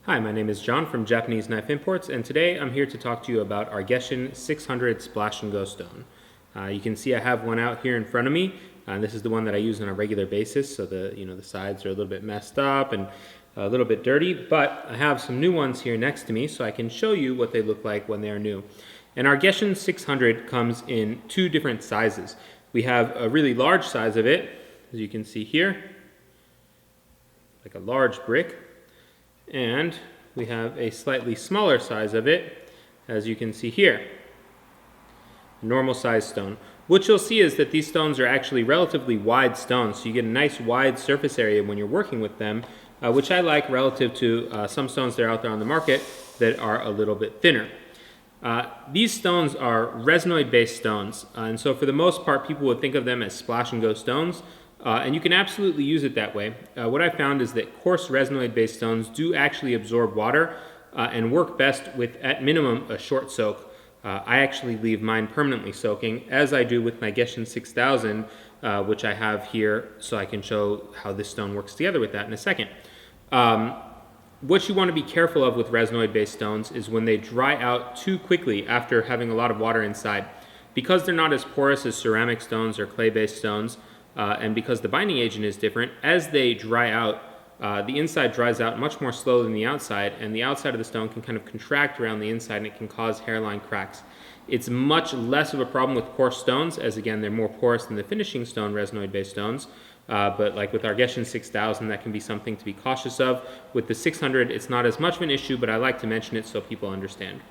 Hi, my name is John from Japanese Knife Imports, and today I'm here to talk to you about our Gesshin 600 Splash and Go stone. You can see I have one out here in front of me. This is the one that I use on a regular basis, so the sides are a little bit messed up and a little bit dirty, but I have some new ones here next to me so I can show you what they look like when they are new. And our Gesshin 600 comes in two different sizes. We have a really large size of it, as you can see here, like a large brick. And we have a slightly smaller size of it, as you can see here, a normal size stone. What you'll see is that these stones are actually relatively wide stones, so you get a nice wide surface area when you're working with them, which I like relative to some stones that are out there on the market that are a little bit thinner. These stones are resinoid-based stones, and so for the most part, people would think of them as splash and go stones. And you can absolutely use it that way. What I found is that coarse resinoid-based stones do actually absorb water and work best with, at minimum, a short soak. I actually leave mine permanently soaking, as I do with my Gesshin 6000, which I have here, so I can show how this stone works together with that in a second. What you want to be careful of with resinoid-based stones is when they dry out too quickly after having a lot of water inside. Because they're not as porous as ceramic stones or clay-based stones, and because the binding agent is different, as they dry out, the inside dries out much more slowly than the outside, and the outside of the stone can kind of contract around the inside, and it can cause hairline cracks. It's much less of a problem with coarse stones, as again, they're more porous than the finishing stone resinoid-based stones, but like with our Gesshin 6000, that can be something to be cautious of. With the 600, it's not as much of an issue, but I like to mention it so people understand.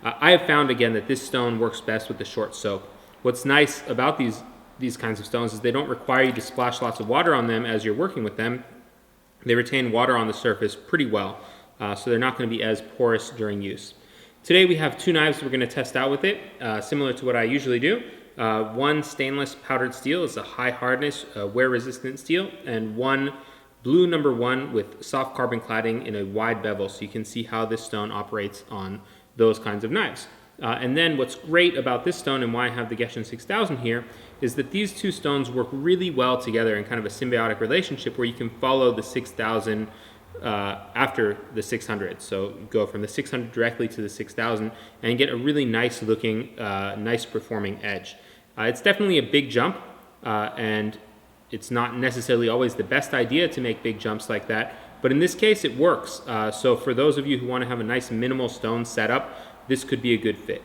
I have found, again, that this stone works best with the short soak. What's nice about these kinds of stones is they don't require you to splash lots of water on them as you're working with them. They retain water on the surface pretty well, so they're not going to be as porous during use. Today we have two knives we're going to test out with it, similar to what I usually do. One stainless powdered steel is a high hardness, wear-resistant steel, and one blue number 1 with soft carbon cladding in a wide bevel, so you can see how this stone operates on those kinds of knives. And then what's great about this stone and why I have the Gesshin 6000 here is that these two stones work really well together in kind of a symbiotic relationship where you can follow the 6000 after the 600. So go from the 600 directly to the 6000 and get a really nice looking, nice performing edge. It's definitely a big jump, and it's not necessarily always the best idea to make big jumps like that, but in this case it works. So for those of you who want to have a nice minimal stone setup, this could be a good fit.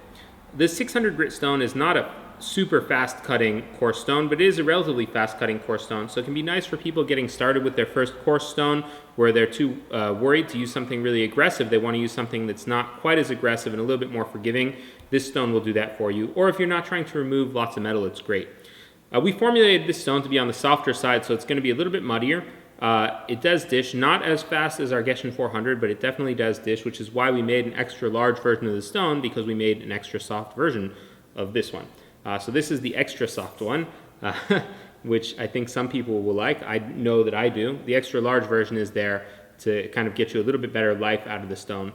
This 600 grit stone is not a super fast cutting coarse stone, but it is a relatively fast cutting coarse stone, so it can be nice for people getting started with their first coarse stone where they're too worried to use something really aggressive. They want to use something that's not quite as aggressive and a little bit more forgiving. This stone will do that for you. Or if you're not trying to remove lots of metal, it's great. We formulated this stone to be on the softer side, so it's going to be a little bit muddier. It does dish, not as fast as our Gesshin 400, but it definitely does dish, which is why we made an extra large version of the stone, because we made an extra soft version of this one. So this is the extra soft one, which I think some people will like. I know that I do. The extra large version is there to kind of get you a little bit better life out of the stone.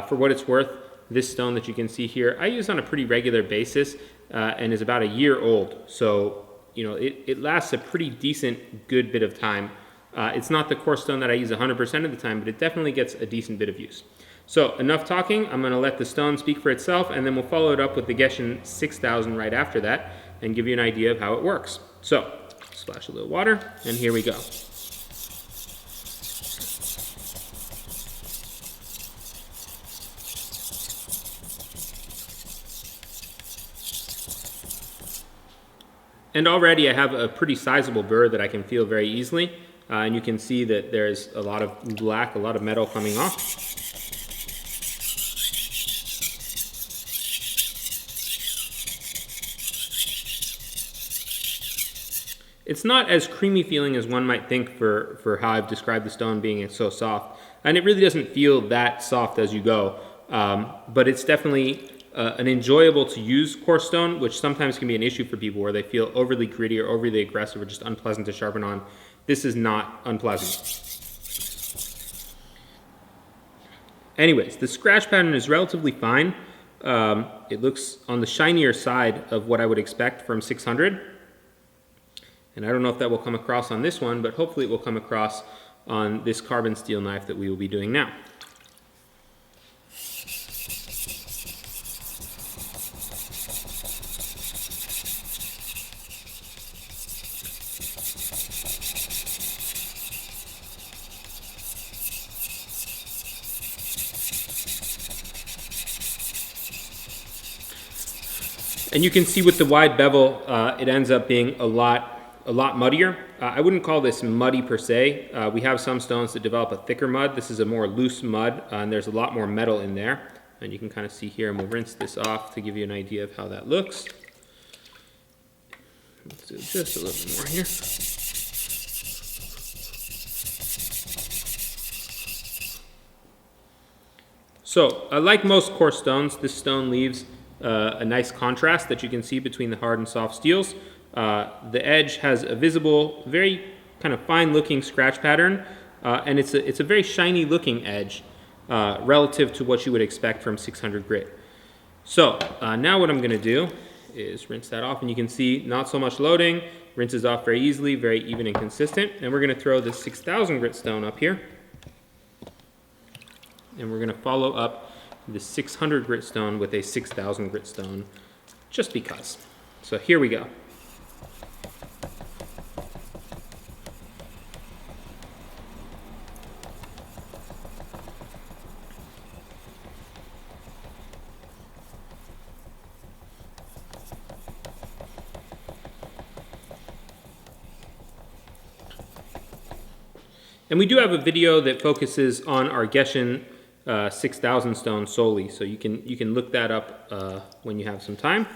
For what it's worth, this stone that you can see here, I use on a pretty regular basis and is about a year old. So, it lasts a pretty decent, good bit of time. It's not the coarse stone that I use 100% of the time, but it definitely gets a decent bit of use. So enough talking. I'm going to let the stone speak for itself, and then we'll follow it up with the Gesshin 6000 right after that and give you an idea of how it works. So splash a little water, and here we go. And already I have a pretty sizable burr that I can feel very easily. And you can see that there's a lot of black, a lot of metal coming off. It's not as creamy feeling as one might think for how I've described the stone being so soft. And it really doesn't feel that soft as you go. But it's definitely an enjoyable to use coarse stone, which sometimes can be an issue for people where they feel overly gritty or overly aggressive or just unpleasant to sharpen on. This is not unpleasant. Anyways, the scratch pattern is relatively fine. It looks on the shinier side of what I would expect from 600. And I don't know if that will come across on this one, but hopefully it will come across on this carbon steel knife that we will be doing now. And you can see with the wide bevel, it ends up being a lot muddier. I wouldn't call this muddy per se. We have some stones that develop a thicker mud. This is a more loose mud, and there's a lot more metal in there. And you can kind of see here, and we'll rinse this off to give you an idea of how that looks. Let's do just a little bit more here. So, like most coarse stones, this stone leaves a nice contrast that you can see between the hard and soft steels. The edge has a visible, very kind of fine-looking scratch pattern, and it's a very shiny-looking edge relative to what you would expect from 600 grit. So now what I'm going to do is rinse that off, and you can see not so much loading, rinses off very easily, very even and consistent. And we're going to throw this 6,000 grit stone up here, and we're going to follow up the 600 grit stone with a 6,000 grit stone, just because. So here we go. And we do have a video that focuses on our Gesshin 6,000 stone solely, so you can look that up when you have some time,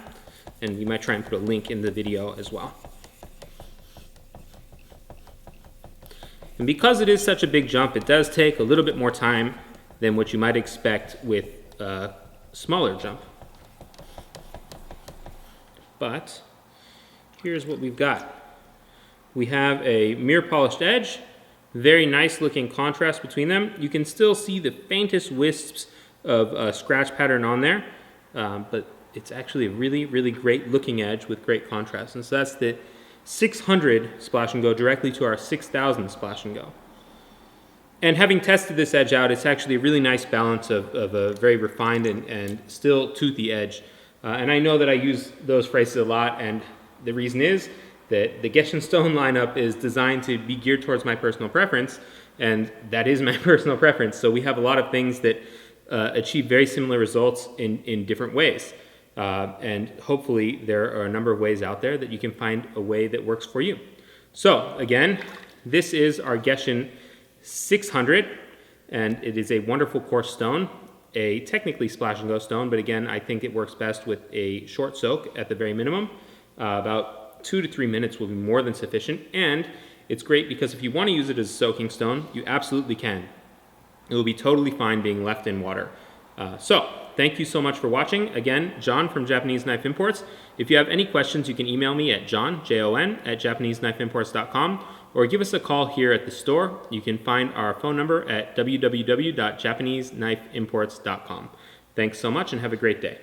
and we might try and put a link in the video as well. And because it is such a big jump, it does take a little bit more time than what you might expect with a smaller jump. But here's what we've got. We have a mirror polished edge. Very nice looking contrast between them. You can still see the faintest wisps of scratch pattern on there, but it's actually a really, really great looking edge with great contrast. And so that's the 600 splash and go directly to our 6,000 splash and go. And having tested this edge out, it's actually a really nice balance of a very refined and still toothy edge. And I know that I use those phrases a lot, and the reason is that the Gesshin stone lineup is designed to be geared towards my personal preference, and that is my personal preference. So we have a lot of things that achieve very similar results in different ways. And hopefully there are a number of ways out there that you can find a way that works for you. So again, this is our Gesshin 600, and it is a wonderful coarse stone, a technically splash and go stone, but again, I think it works best with a short soak at the very minimum. About 2 to 3 minutes will be more than sufficient, and it's great because if you want to use it as a soaking stone, you absolutely can. It will be totally fine being left in water. So, thank you so much for watching. Again, John from Japanese Knife Imports. If you have any questions, you can email me at Jon, at JapaneseKnifeImports.com, or give us a call here at the store. You can find our phone number at www.JapaneseKnifeImports.com. Thanks so much and have a great day.